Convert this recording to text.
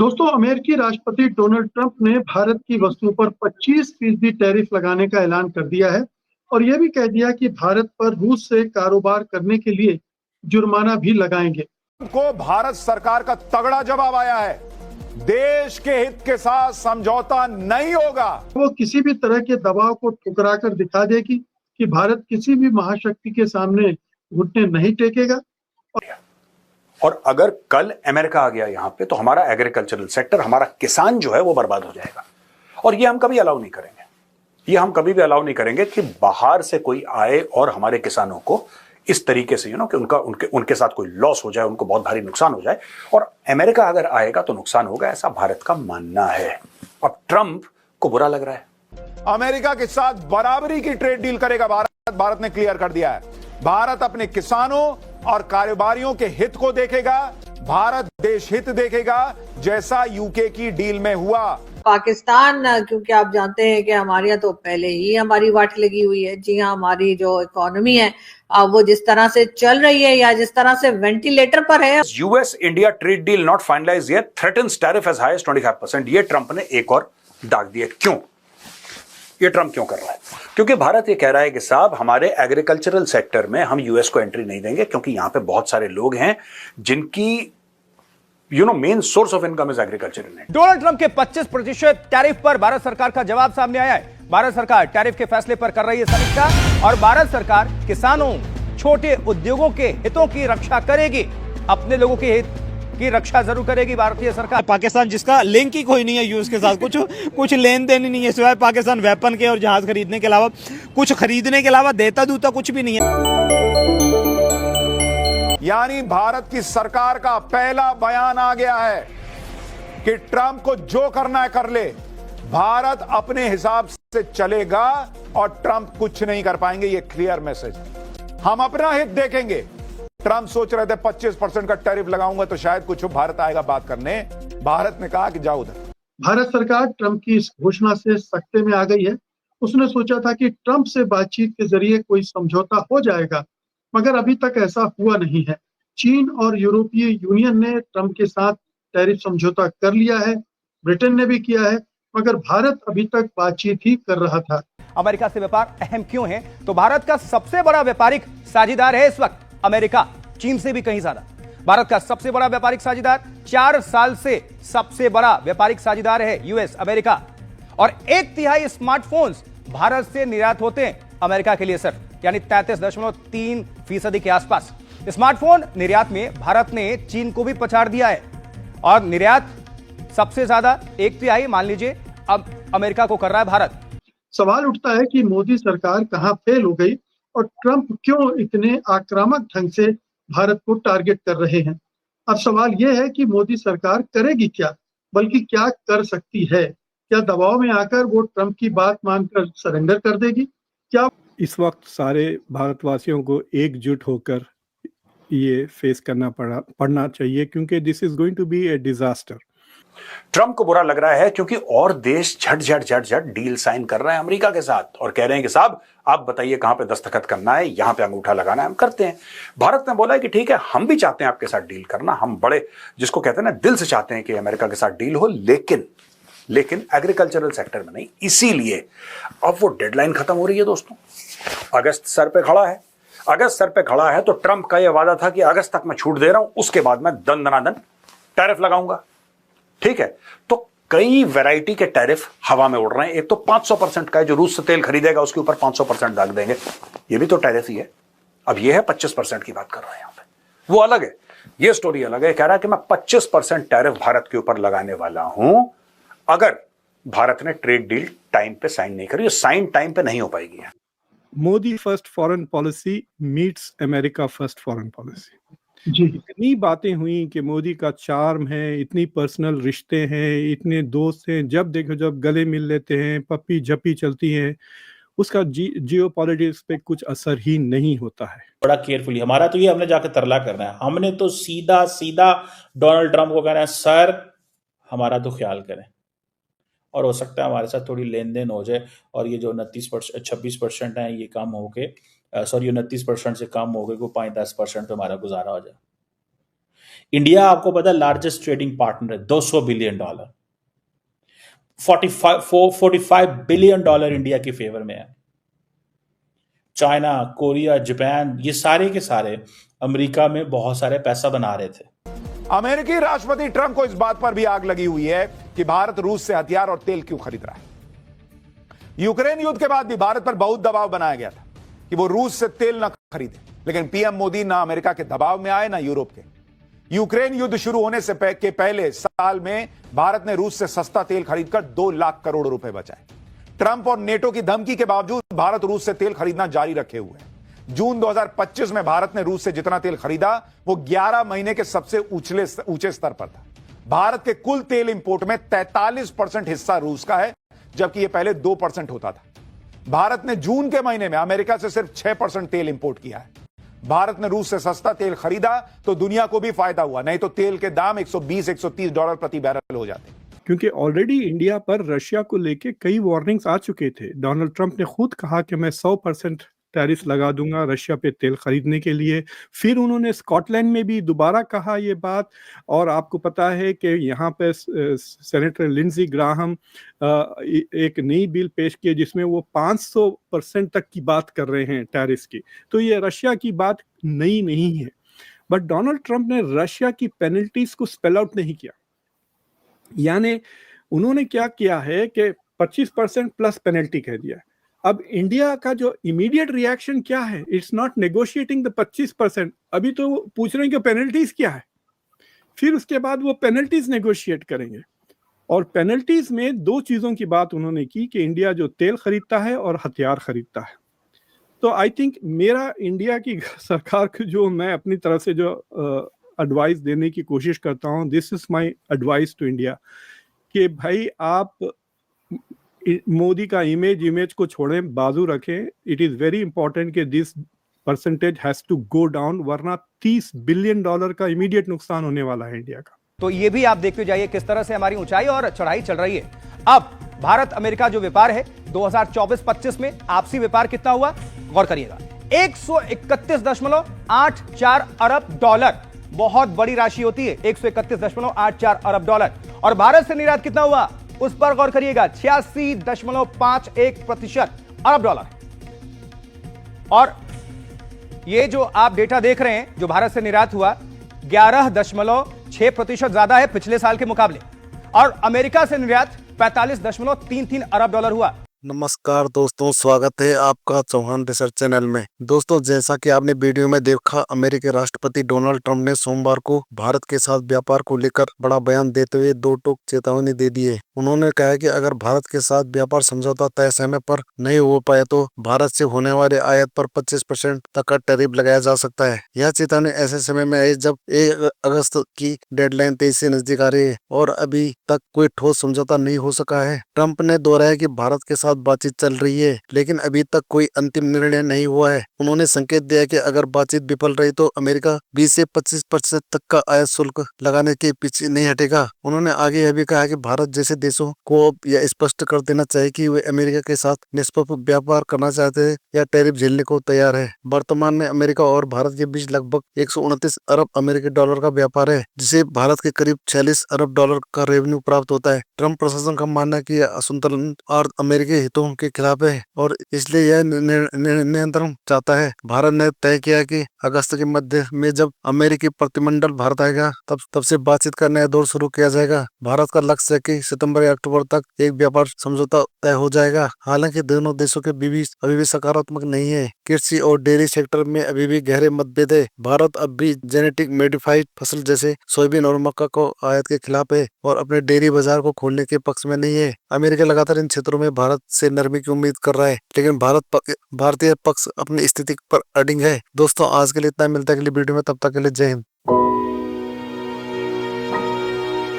दोस्तों, अमेरिकी राष्ट्रपति डोनाल्ड ट्रंप ने भारत की वस्तुओं पर 25% टैरिफ लगाने का ऐलान कर दिया है और यह भी कह दिया कि भारत पर रूस से कारोबार करने के लिए जुर्माना भी लगाएंगे। को भारत सरकार का तगड़ा जवाब आया है। देश के हित के साथ समझौता नहीं होगा। वो किसी भी तरह के दबाव को ठुकरा कर दिखा देगी कि भारत किसी भी महाशक्ति के सामने घुटने नहीं टेकेगा। और अगर कल अमेरिका आ गया यहां पे तो हमारा एग्रीकल्चरल सेक्टर, हमारा किसान जो है वो बर्बाद हो जाएगा। और ये हम कभी अलाउ नहीं करेंगे। ये हम कभी भी अलाउ नहीं करेंगे कि बाहर से कोई आए और हमारे किसानों को इस तरीके से कि उनके साथ कोई लॉस हो जाए, उनको बहुत भारी नुकसान हो जाए। और अमेरिका अगर आएगा तो नुकसान होगा, ऐसा भारत का मानना है। अब ट्रंप को बुरा लग रहा है। अमेरिका के साथ बराबरी की ट्रेड डील करेगा भारत ने क्लियर कर दिया है। भारत अपने किसानों और कारोबारियों के हित को देखेगा। भारत देश हित देखेगा, जैसा यूके की डील में हुआ। पाकिस्तान, क्योंकि आप जानते हैं कि हमारे यहाँ तो पहले ही हमारी वाट लगी हुई है। जी हाँ, हमारी जो इकोनॉमी है वो जिस तरह से चल रही है या जिस तरह से वेंटिलेटर पर है। US India trade deal not finalize yet, threatens tariff as high as 25%। ये ट्रंप ने एक और दाग दिया। क्यों? ये ट्रंप क्यों कर रहा है? क्योंकि भारत ये कह रहा है कि साहब हमारे एग्रीकल्चरल सेक्टर में हम यूएस को एंट्री नहीं देंगे, क्योंकि यहां पे बहुत सारे लोग हैं जिनकी main source of income is agriculture. Donald Trump के 25% टैरिफ पर भारत सरकार का जवाब सामने आया है। भारत सरकार टैरिफ के फैसले पर कर रही है समीक्षा और भारत सरकार किसानों, छोटे उद्योगों के हितों की रक्षा करेगी। अपने लोगों के हित की रक्षा जरूर करेगी भारतीय सरकार। पाकिस्तान जिसका लिंक ही कोई नहीं है यूएस के साथ, कुछ लेन देन ही नहीं है, सिवाय पाकिस्तान वेपन के और जहाज खरीदने के अलावा, कुछ खरीदने के अलावा देता दूता कुछ भी नहीं है। यानी भारत की सरकार का पहला बयान आ गया है कि ट्रंप को जो करना है कर ले, भारत अपने हिसाब से चलेगा और ट्रंप कुछ नहीं कर पाएंगे। ये क्लियर मैसेज। हम अपना हित देखेंगे। ट्रंप सोच रहे थे 25% का टैरिफ लगाऊंगा तो शायद कुछ भारत आएगा बात करने। भारत ने कहा कि जाओ उधर। भारत सरकार ट्रंप की इस घोषणा से सख्ते में आ गई है। उसने सोचा था कि ट्रंप से बातचीत के जरिए कोई समझौता हो जाएगा, मगर अभी तक ऐसा हुआ नहीं है। चीन और यूरोपीय यूनियन ने ट्रंप के साथ टैरिफ समझौता कर लिया है, ब्रिटेन ने भी किया है, मगर भारत अभी तक बातचीत ही कर रहा था। अमेरिका से व्यापार अहम क्यों है? तो भारत का सबसे बड़ा व्यापारिक साझेदार है इस वक्त अमेरिका, चीन से भी कहीं ज्यादा। भारत का सबसे बड़ा व्यापारिक साझेदार, 4 साल से सबसे बड़ा व्यापारिक साझेदार है यूएस, अमेरिका। और 1/3 स्मार्टफोन्स भारत से निर्यात होते हैं अमेरिका के लिए सर, यानी 33.3% के आसपास। स्मार्टफोन निर्यात में भारत ने चीन को भी पछाड़ दिया है और निर्यात सबसे ज्यादा 1/3 मान लीजिए अब अमेरिका को कर रहा है भारत। सवाल उठता है कि मोदी सरकार कहां फेल हो गई और ट्रंप क्यों इतने आक्रामक ढंग से भारत को टारगेट कर रहे हैं। अब सवाल यह है कि मोदी सरकार करेगी क्या, बल्कि क्या कर सकती है? क्या दबाव में आकर वो ट्रंप की बात मानकर सरेंडर कर देगी? क्या इस वक्त सारे भारतवासियों को एकजुट होकर ये फेस करना पड़ना चाहिए, क्योंकि this is going to be a disaster. Trump को बुरा लग रहा है क्योंकि और देश झट डील साइन कर रहे हैं अमेरिका के साथ और कह रहे हैं कि साहब आप बताइए कहां पे दस्तखत करना है, यहां पे अंगूठा लगाना है, हम करते हैं। भारत ने बोला है कि ठीक है, हम भी चाहते हैं आपके साथ डील करना, हम बड़े जिसको कहते हैं ना दिल से चाहते हैं कि अमेरिका के साथ डील हो, लेकिन एग्रीकल्चरल सेक्टर में नहीं। इसीलिए अब वो डेडलाइन खत्म हो रही है दोस्तों। अगस्त सर पे खड़ा है तो ट्रंप का यह वादा था कि अगस्त तक मैं छूट दे रहा हूं, उसके बाद मैं दनादन टैरिफ लगाऊंगा। ठीक है, तो कई वैरायटी के टैरिफ हवा में उड़ रहे हैं। एक तो 500% का है, जो रूस से तेल खरीदेगा उसके ऊपर 500% दाग देंगे, ये भी तो टैरिफ ही है। अब ये है 25% की बात कर रहे हैं यहां पे, वो अलग है, ये स्टोरी अलग है। कह रहा है कि मैं 25% टैरिफ भारत के ऊपर लगाने वाला हूं अगर भारत ने ट्रेड डील टाइम पे साइन नहीं करी। साइन टाइम पे नहीं हो पाएगी। Modi first foreign policy meets America first foreign policy. जी, इतनी बातें हुई कि मोदी का चार्म है, इतनी पर्सनल रिश्ते हैं, इतने दोस्त हैं, जब देखो जब गले मिल लेते हैं, पप्पी झप्पी चलती है, उसका जियो पॉलिटिक्स पे कुछ असर ही नहीं होता है। बड़ा केयरफुली हमारा तो ये हमने जाकर तरला करना है। हमने तो सीधा डोनाल्ड ट्रंप को कहना है, सर हमारा तो ख्याल करें, और हो सकता है हमारे साथ थोड़ी लेन देन हो जाए और ये जो 26% है ये कम हो के 29% से कम हो गए, को 5-10% तो हमारा गुजारा हो जाए। इंडिया आपको पता है लार्जेस्ट ट्रेडिंग पार्टनर है, $200 बिलियन, $45 बिलियन इंडिया के फेवर में है। चाइना, कोरिया, जापान, ये सारे के सारे अमेरिका में बहुत सारे पैसा बना रहे थे। अमेरिकी राष्ट्रपति ट्रंप को इस बात पर भी आग लगी हुई है कि भारत रूस से हथियार और तेल क्यों खरीद रहा है। यूक्रेन युद्ध के बाद भी भारत पर बहुत दबाव बनाया गया था कि वो रूस से तेल न खरीदे, लेकिन पीएम मोदी ना अमेरिका के दबाव में आए ना यूरोप के। यूक्रेन युद्ध शुरू होने से के पहले साल में भारत ने रूस से सस्ता तेल खरीदकर 2 लाख करोड़ रुपए बचाए। ट्रंप और नेटो की धमकी के बावजूद भारत रूस से तेल खरीदना जारी रखे हुए है। जून 2025 में भारत ने रूस से जितना तेल खरीदा वो 11 महीने के सबसे ऊंचे स्तर पर था। भारत के कुल तेल इंपोर्ट में 43% हिस्सा रूस का है, जबकि यह पहले 2% होता था। भारत ने जून के महीने में अमेरिका से सिर्फ 6% तेल इंपोर्ट किया है। भारत ने रूस से सस्ता तेल खरीदा तो दुनिया को भी फायदा हुआ, नहीं तो तेल के दाम $120-130 प्रति बैरल हो जाते। क्योंकि ऑलरेडी इंडिया पर रशिया को लेके कई वार्निंग्स आ चुके थे। डोनाल्ड ट्रंप ने खुद कहा कि मैं 100% टैरिफ लगा दूंगा रशिया पे तेल खरीदने के लिए। फिर उन्होंने स्कॉटलैंड में भी दोबारा कहा ये बात। और आपको पता है कि यहाँ पे सेनेटर लिंडजी ग्राहम एक नई बिल पेश की जिसमें वो 500% तक की बात कर रहे हैं टैरिफ की। तो ये रशिया की बात नई नहीं है। बट डोनाल्ड ट्रंप ने रशिया की पेनल्टीज को स्पेल आउट नहीं किया। यानी उन्होंने क्या किया है कि 25% प्लस पेनल्टी कह दिया। अब इंडिया का जो इमीडिएट रिएक्शन क्या है, इट्स नॉट नेगोशिएटिंग द 25%। अभी तो वो पूछ रहे हैं कि पेनल्टीज क्या है, फिर उसके बाद वो पेनल्टीज नेगोशिएट करेंगे। और पेनल्टीज में 2 चीजों की बात उन्होंने की कि इंडिया जो तेल खरीदता है और हथियार खरीदता है। तो आई थिंक मेरा इंडिया की सरकार को जो मैं अपनी तरफ से जो एडवाइस देने की कोशिश करता हूँ, this is my advice to India कि भाई आप मोदी का इमेज को छोड़ें, बाजू रखें। इट इज वेरी इंपॉर्टेंट कि this percentage has to go down, वरना $30 बिलियन का इमीडिएट नुकसान होने वाला है इंडिया का। तो ये भी आप देखते जाइए किस तरह से हमारी ऊंचाई और चढ़ाई चल रही है। अब भारत अमेरिका जो व्यापार है 2024-25 में आपसी व्यापार कितना हुआ, गौर करिएगा, $131.84 अरब। बहुत बड़ी राशि होती है, $131.84 अरब। और भारत से निर्यात कितना हुआ उस पर गौर करिएगा, 86.51% अरब डॉलर। और ये जो आप डेटा देख रहे हैं जो भारत से निर्यात हुआ 11.6% ज्यादा है पिछले साल के मुकाबले। और अमेरिका से निर्यात 45.33 अरब डॉलर हुआ। नमस्कार दोस्तों, स्वागत है आपका चौहान रिसर्च चैनल में। दोस्तों, जैसा कि आपने वीडियो में देखा, अमेरिकी राष्ट्रपति डोनाल्ड ट्रंप ने सोमवार को भारत के साथ व्यापार को लेकर बड़ा बयान देते हुए 2 टोक चेतावनी दे दी है। उन्होंने कहा कि अगर भारत के साथ व्यापार समझौता तय समय पर नहीं हो पाए तो भारत से होने वाले आयात पर 25% तक का टैरिफ लगाया जा सकता है। यह चेतावनी ऐसे समय में आई जब 1 अगस्त की डेडलाइन तेजी से नजदीक आ रही है और अभी तक कोई ठोस समझौता नहीं हो सका है। ट्रंप ने दोहराया कि भारत के साथ बातचीत चल रही है, लेकिन अभी तक कोई अंतिम निर्णय नहीं हुआ है। उन्होंने संकेत दिया कि अगर बातचीत विफल रही तो अमेरिका 20 से 25% तक का आयात शुल्क लगाने के पीछे नहीं हटेगा। उन्होंने आगे यह भी कहा कि भारत जैसे देशों को अब यह स्पष्ट कर देना चाहिए कि वे अमेरिका के साथ निष्पक्ष व्यापार करना चाहते हैं या टैरिफ झेलने को तैयार है। वर्तमान में अमेरिका और भारत के बीच लगभग 129 अरब अमेरिकी डॉलर का व्यापार है, जिसे भारत के करीब 46 अरब डॉलर का रेवेन्यू प्राप्त होता है। ट्रंप प्रशासन का मानना है कि यह असंतुलन और अमेरिकी हितों के खिलाफ है और इसलिए यह नियंत्रण चाहता है। भारत ने तय किया कि अगस्त के मध्य में जब अमेरिकी प्रतिनिधिमंडल भारत आएगा तब से बातचीत का नया दौर शुरू किया जाएगा। भारत का लक्ष्य है कि सितंबर या अक्टूबर तक एक व्यापार समझौता तय हो जाएगा। हालांकि दोनों देशों के बीच अभी भी सकारात्मक नहीं है। कृषि और डेयरी सेक्टर में अभी भी गहरे मतभेद है। भारत अब भी जेनेटिक मॉडिफाइड फसल जैसे सोयाबीन और मक्का को आयात के खिलाफ है और अपने डेयरी बाजार को खोलने के पक्ष में नहीं है। अमेरिका लगातार इन क्षेत्रों में भारत से नरमी की उम्मीद कर रहा है, लेकिन भारतीय पक्ष अपनी स्थिति पर अडिग है। दोस्तों, आज के लिए इतना, मिलता है अगली वीडियो में, तब तक के लिए जय हिंद।